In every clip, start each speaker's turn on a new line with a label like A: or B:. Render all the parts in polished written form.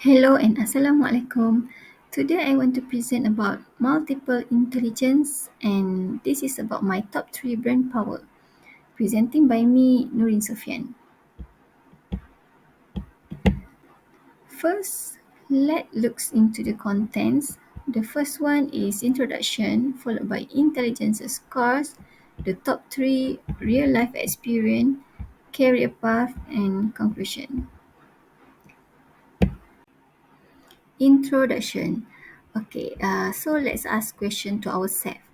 A: Hello and Assalamualaikum. Today I want to present about multiple intelligence and this is about my top 3 brain power. Presenting by me, Nurin Sofian. First, let's look into the contents. The first one is introduction, followed by intelligence scores, the top 3 real life experience, career path and conclusion. Introduction. Okay, so let's ask question to ourselves.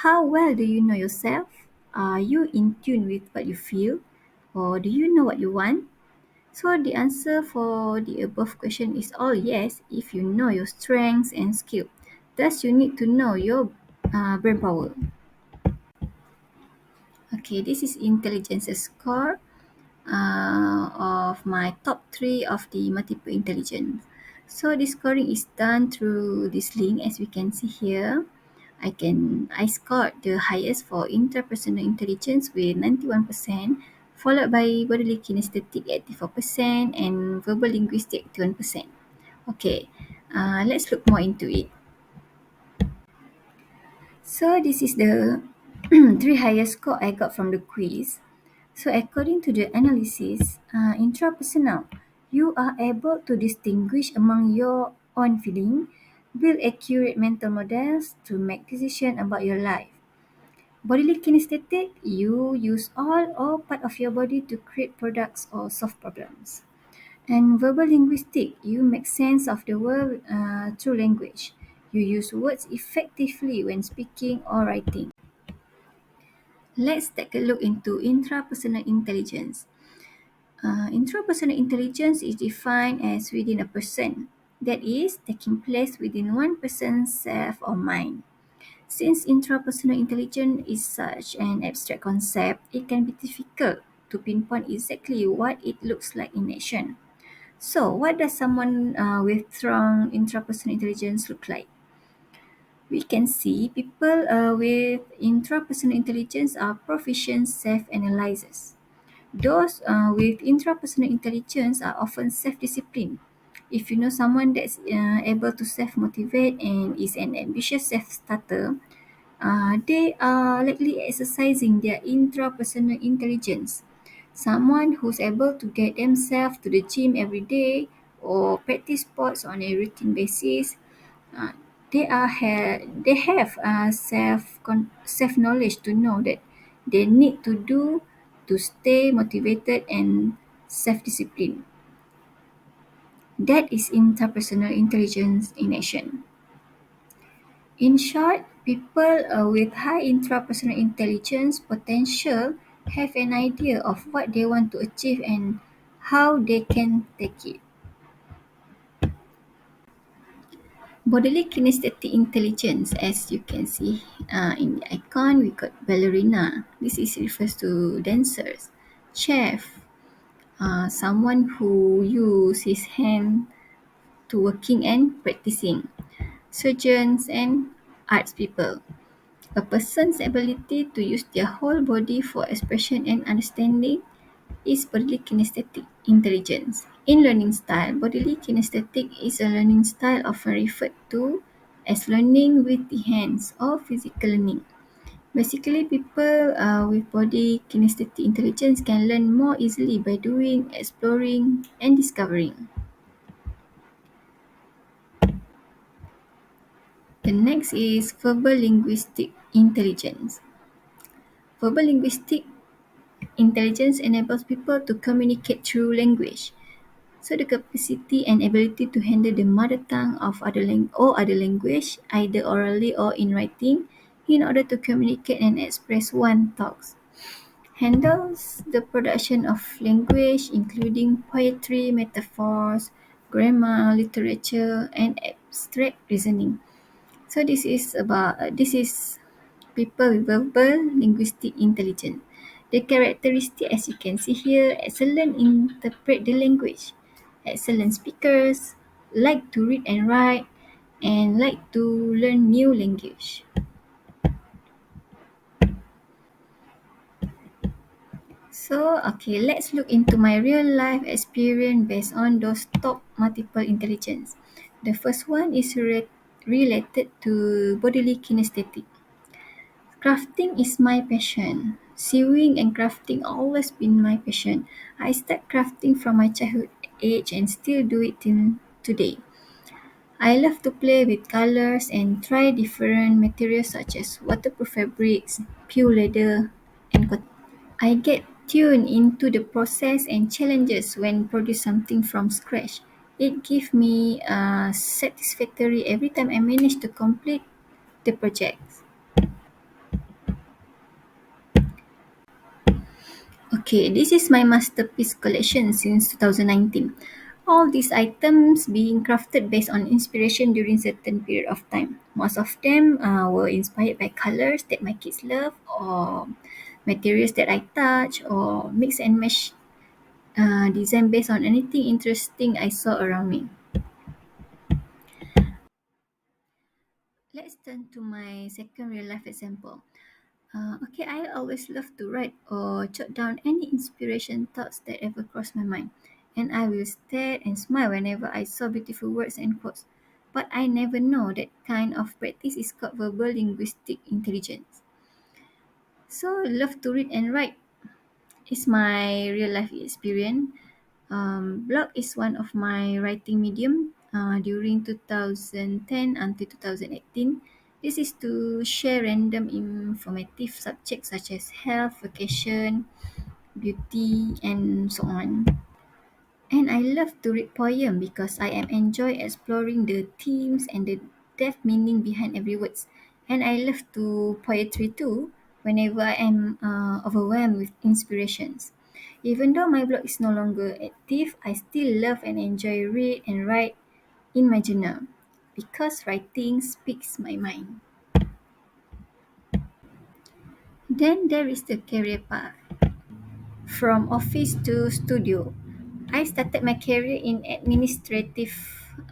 A: How well do you know yourself? Are you in tune with what you feel? Or do you know what you want? So the answer for the above question is all yes if you know your strengths and skill. Thus, you need to know your brain power. Okay, this is intelligence score of my top 3 of the multiple intelligence. So the scoring is done through this link as we can see here. I scored the highest for interpersonal intelligence with 91%, followed by bodily kinesthetic 84% and verbal linguistic 21%. Okay, let's look more into it. So this is the three highest score I got from the quiz. So according to the analysis, intrapersonal, you are able to distinguish among your own feeling, build accurate mental models to make decisions about your life. Bodily kinesthetic, you use all or part of your body to create products or solve problems. And verbal linguistic, you make sense of the world through language. You use words effectively when speaking or writing. Let's take a look into intrapersonal intelligence. Intrapersonal intelligence is defined as within a person, that is, taking place within one person's self or mind. Since intrapersonal intelligence is such an abstract concept, it can be difficult to pinpoint exactly what it looks like in action. So, what does someone with strong intrapersonal intelligence look like? We can see people with intrapersonal intelligence are proficient self-analyzers. Those with intrapersonal intelligence are often self-disciplined. If you know someone that's able to self-motivate and is an ambitious self-starter, they are likely exercising their intrapersonal intelligence. Someone who's able to get themselves to the gym every day or practice sports on a routine basis, uh, they have self knowledge to know that they need to do to stay motivated and self disciplined. That is interpersonal intelligence in action. In short, people with high intrapersonal intelligence potential have an idea of what they want to achieve and how they can take it. Bodily kinesthetic intelligence, as you can see in the icon, we got ballerina. This is refers to dancers, chef, someone who use his hand to working and practicing, surgeons and arts people. A person's ability to use their whole body for expression and understanding is bodily kinesthetic intelligence. In learning style, bodily kinesthetic is a learning style often referred to as learning with the hands or physical learning. Basically, people with body kinesthetic intelligence can learn more easily by doing, exploring, and discovering. The next is verbal linguistic intelligence. Verbal linguistic intelligence enables people to communicate through language. So the capacity and ability to handle the mother tongue of other language, either orally or in writing, in order to communicate and express one thoughts. Handles the production of language, including poetry, metaphors, grammar, literature, and abstract reasoning. So this is people with verbal linguistic intelligence. The characteristic, as you can see here, excellent interpret the language, excellent speakers, like to read and write, and like to learn new language. Okay, let's look into my real life experience based on those top multiple intelligence. The first one is related to bodily kinesthetic. Crafting is my passion. Sewing and crafting always been my passion. I start crafting from my childhood age and still do it till today. I love to play with colors and try different materials such as waterproof fabrics, pure leather, and cotton. I get tuned into the process and challenges when produce something from scratch. It gives me satisfactory every time I manage to complete the project. Okay, this is my masterpiece collection since 2019. All these items being crafted based on inspiration during certain period of time. Most of them were inspired by colors that my kids love or materials that I touch or mix and match design based on anything interesting I saw around me. Let's turn to my second real life example. Okay, I always love to write or jot down any inspiration thoughts that ever cross my mind. And I will stare and smile whenever I saw beautiful words and quotes. But I never know that kind of practice is called verbal linguistic intelligence. So, love to read and write is my real life experience. Blog is one of my writing medium during 2010 until 2018. This is to share random informative subjects such as health, vacation, beauty, and so on. And I love to read poem because I am enjoy exploring the themes and the depth meaning behind every words. And I love to poetry too whenever I am overwhelmed with inspirations. Even though my blog is no longer active, I still love and enjoy read and write in my journal because writing speaks my mind. Then there is the career path. From office to studio. I started my career in administrative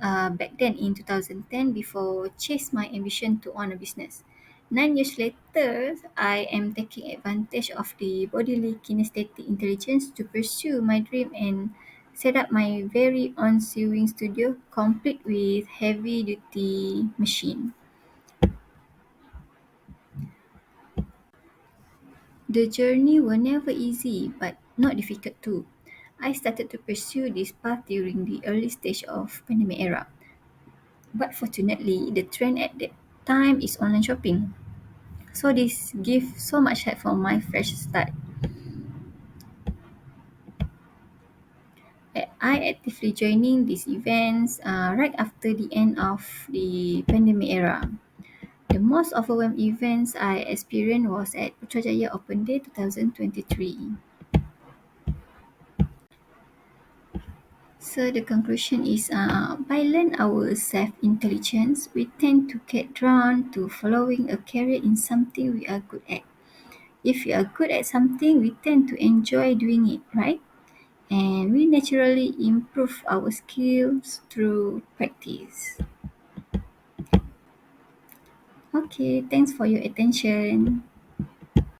A: back then in 2010 before chase my ambition to own a business. 9 years later, I am taking advantage of the bodily kinesthetic intelligence to pursue my dream and set up my very own sewing studio complete with heavy duty machine. The journey were never easy, but not difficult too. I started to pursue this path during the early stage of pandemic era. But fortunately, the trend at that time is online shopping. So this gives so much help for my fresh start. I actively joining these events right after the end of the pandemic era. The most overwhelming events I experienced was at Putrajaya Open Day 2023. So the conclusion is by learn our self-intelligence, we tend to get drawn to following a career in something we are good at. If we are good at something, we tend to enjoy doing it, right? And we naturally improve our skills through practice. Okay, thanks for your attention.